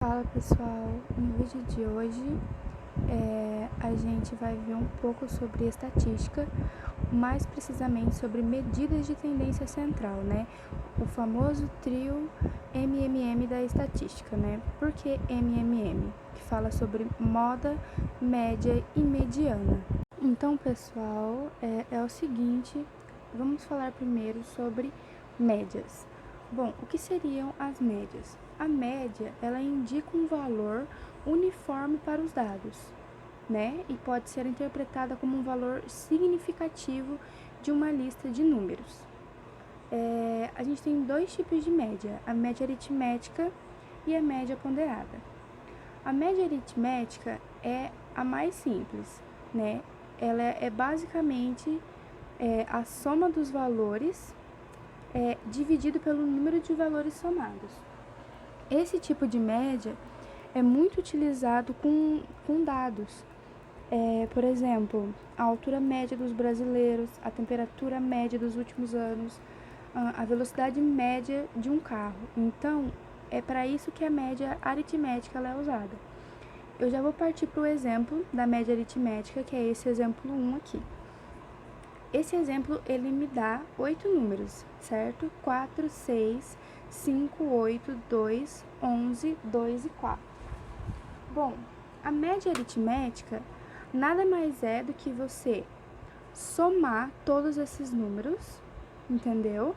Fala pessoal, no vídeo de hoje a gente vai ver um pouco sobre estatística, mais precisamente sobre medidas de tendência central, né? O famoso trio MMM da estatística, né? Por que MMM? Que fala sobre moda, média e mediana. Então pessoal, é o seguinte, vamos falar primeiro sobre médias. Bom, o que seriam as médias? A média, ela indica um valor uniforme para os dados, né? E pode ser interpretada como um valor significativo de uma lista de números. A gente tem dois tipos de média, a média aritmética e a média ponderada. A média aritmética é a mais simples, né? Ela é basicamente a soma dos valores dividido pelo número de valores somados. Esse tipo de média é muito utilizado com dados. Por exemplo, a altura média dos brasileiros, a temperatura média dos últimos anos, a velocidade média de um carro. Então, é para isso que a média aritmética ela é usada. Eu já vou partir para o exemplo da média aritmética, que é esse exemplo 1 aqui. Esse exemplo, ele me dá 8 números, certo? 4, 6, 5, 8, 2, 11, 2 e 4. Bom, a média aritmética nada mais é do que você somar todos esses números, entendeu?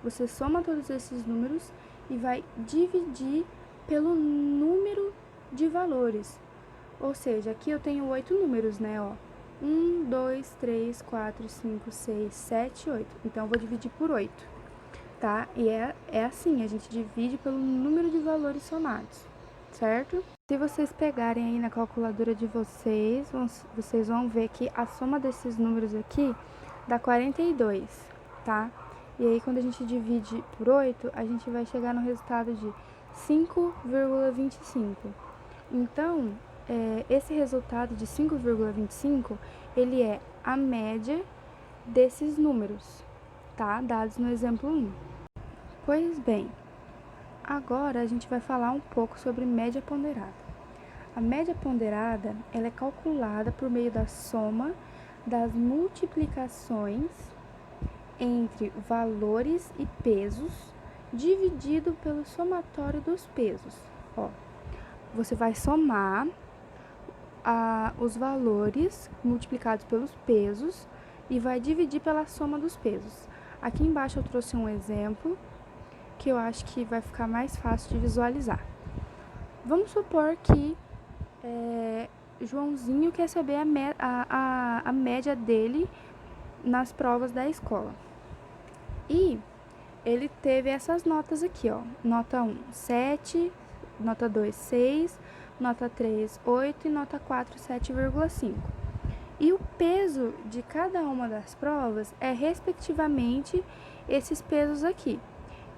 Você soma todos esses números e vai dividir pelo número de valores. Ou seja, aqui eu tenho 8 números, né, ó. 1, 2, 3, 4, 5, 6, 7, 8. Então, eu vou dividir por 8, tá? E é assim, a gente divide pelo número de valores somados, certo? Se vocês pegarem aí na calculadora de vocês, vocês vão ver que a soma desses números aqui dá 42, tá? E aí, quando a gente divide por 8, a gente vai chegar no resultado de 5,25. Então, esse resultado de 5,25, ele é a média desses números, tá? Dados no exemplo 1. Pois bem, agora a gente vai falar um pouco sobre média ponderada. A média ponderada, ela é calculada por meio da soma das multiplicações entre valores e pesos dividido pelo somatório dos pesos. Ó, você vai somar os valores multiplicados pelos pesos e vai dividir pela soma dos pesos. Aqui embaixo eu trouxe um exemplo que eu acho que vai ficar mais fácil de visualizar. Vamos supor que Joãozinho quer saber a média dele nas provas da escola. E ele teve essas notas aqui, ó. Nota 1, 7, nota 2, 6, nota 3, 8 e nota 4, 7,5. E o peso de cada uma das provas é, respectivamente, esses pesos aqui.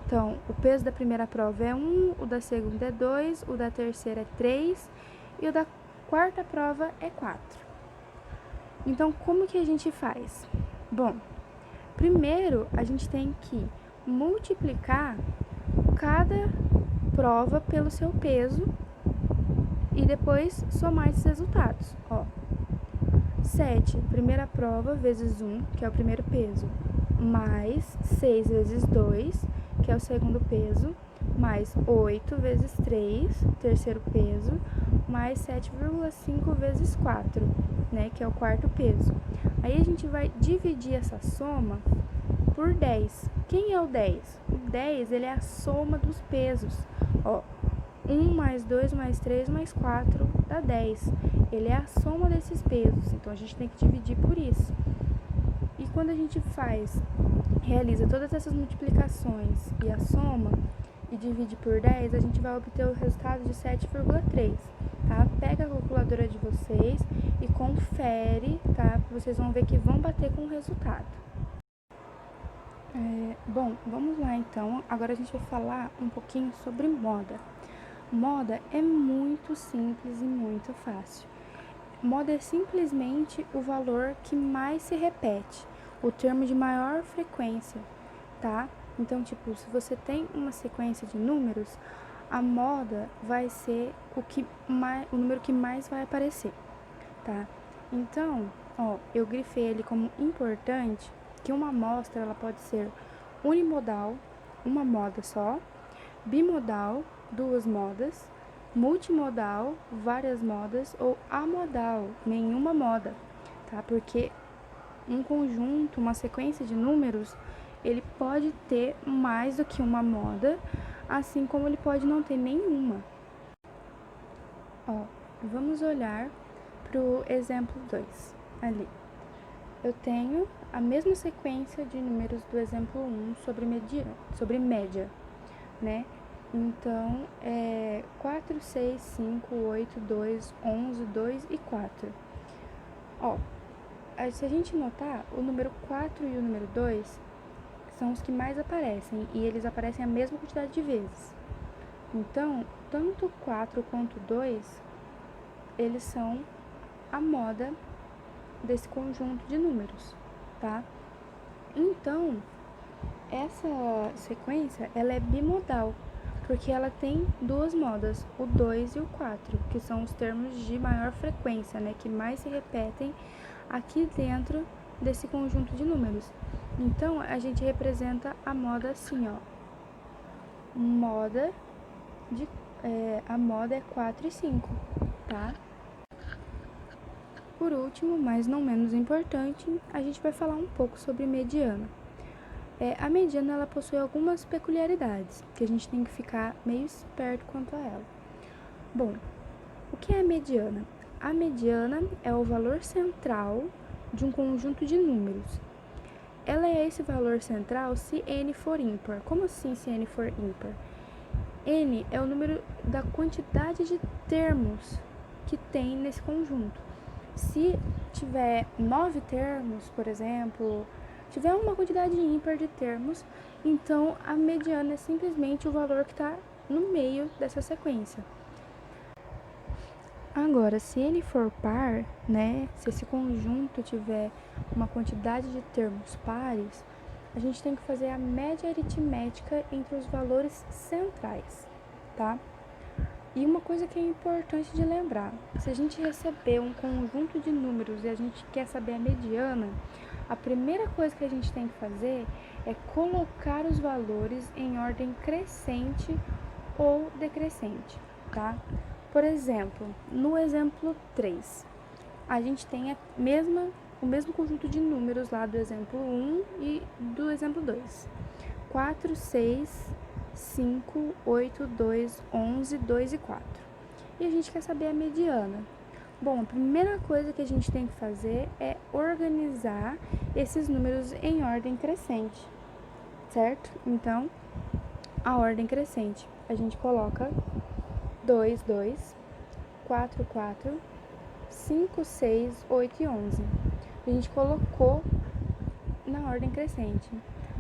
Então, o peso da primeira prova é 1, o da segunda é 2, o da terceira é 3 e o da quarta prova é 4. Então, como que a gente faz? Bom, primeiro a gente tem que multiplicar cada prova pelo seu peso e depois somar esses resultados. Ó, 7, primeira prova, vezes 1, que é o primeiro peso, mais 6 vezes 2, que é o segundo peso, mais 8 vezes 3, terceiro peso, mais 7,5 vezes 4, né, que é o quarto peso. Aí a gente vai dividir essa soma por 10. Quem é o 10? O 10, ele é a soma dos pesos. Ó, 1 mais 2 mais 3 mais 4 dá 10. Ele é a soma desses pesos, então a gente tem que dividir por isso. E quando a gente realiza todas essas multiplicações e a soma e divide por 10, a gente vai obter o resultado de 7,3, tá? Pega a calculadora de vocês e confere, tá? Vocês vão ver que vão bater com o resultado. Bom, vamos lá então. Agora a gente vai falar um pouquinho sobre moda. Moda é muito simples e muito fácil. Moda é simplesmente o valor que mais se repete, o termo de maior frequência, tá? Então, tipo, se você tem uma sequência de números, a moda vai ser o número que mais vai aparecer, tá? Então, eu grifei ele como importante que uma amostra ela pode ser unimodal, uma moda só, bimodal, duas modas, multimodal, várias modas ou amodal, nenhuma moda, tá? Porque um conjunto, uma sequência de números, ele pode ter mais do que uma moda, assim como ele pode não ter nenhuma. Vamos olhar para o exemplo 2 ali. Eu tenho a mesma sequência de números do exemplo 1 sobre média, né? Então, 4, 6, 5, 8, 2, 11, 2 e 4. Se a gente notar, o número 4 e o número 2 são os que mais aparecem, e eles aparecem a mesma quantidade de vezes. Então, tanto 4 quanto 2, eles são a moda desse conjunto de números, tá? Então, essa sequência, ela é bimodal, porque ela tem duas modas, o 2 e o 4, que são os termos de maior frequência, né, que mais se repetem aqui dentro desse conjunto de números. Então, a gente representa a moda assim, a moda é 4 e 5, tá? Por último, mas não menos importante, a gente vai falar um pouco sobre mediana. A mediana ela possui algumas peculiaridades que a gente tem que ficar meio esperto quanto a ela. Bom, o que é a mediana? A mediana é o valor central de um conjunto de números. Ela é esse valor central se n for ímpar. Como assim se n for ímpar? N é o número da quantidade de termos que tem nesse conjunto. Se tiver 9 termos, por exemplo, tiver uma quantidade ímpar de termos, então a mediana é simplesmente o valor que está no meio dessa sequência. Agora, se ele for par, né, se esse conjunto tiver uma quantidade de termos pares, a gente tem que fazer a média aritmética entre os valores centrais, tá? E uma coisa que é importante de lembrar, se a gente receber um conjunto de números e a gente quer saber a mediana, a primeira coisa que a gente tem que fazer é colocar os valores em ordem crescente ou decrescente, tá? Por exemplo, no exemplo 3, a gente tem o mesmo conjunto de números lá do exemplo 1 e do exemplo 2. 4, 6, 5, 8, 2, 11, 2 e 4. E a gente quer saber a mediana. Bom, a primeira coisa que a gente tem que fazer é organizar esses números em ordem crescente, certo? Então, a ordem crescente, a gente coloca 2, 2, 4, 4, 5, 6, 8 e 11. A gente colocou na ordem crescente.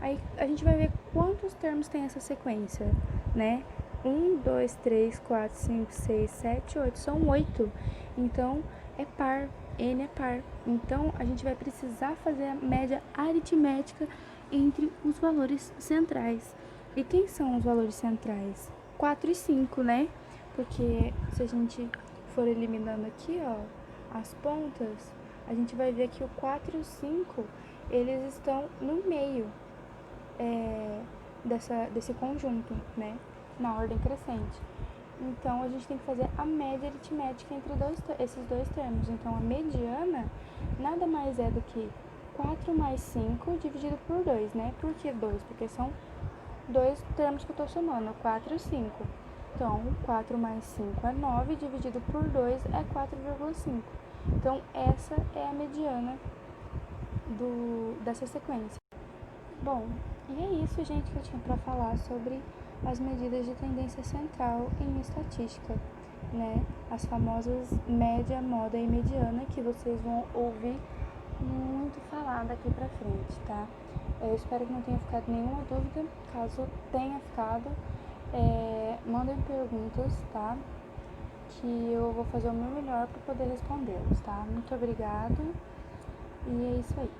Aí a gente vai ver quantos termos tem essa sequência, né? 1, 2, 3, 4, 5, 6, 7, 8. São 8. Então, é par. N é par. Então, a gente vai precisar fazer a média aritmética entre os valores centrais. E quem são os valores centrais? 4 e 5, né? Porque se a gente for eliminando aqui, as pontas, a gente vai ver que o 4 e o 5, eles estão no meio desse conjunto, né? Na ordem crescente. Então, a gente tem que fazer a média aritmética entre esses dois termos. Então, a mediana nada mais é do que 4 mais 5 dividido por 2, né? Por que 2? Porque são dois termos que eu estou somando, 4 e 5. Então, 4 mais 5 é 9, dividido por 2 é 4,5. Então, essa é a mediana dessa sequência. Bom, e é isso, gente, que eu tinha para falar sobre as medidas de tendência central em estatística, né? As famosas média, moda e mediana, que vocês vão ouvir muito falar daqui pra frente, tá? Eu espero que não tenha ficado nenhuma dúvida. Caso tenha ficado, mandem perguntas, tá? Que eu vou fazer o meu melhor para poder respondê-los, tá? Muito obrigado e é isso aí.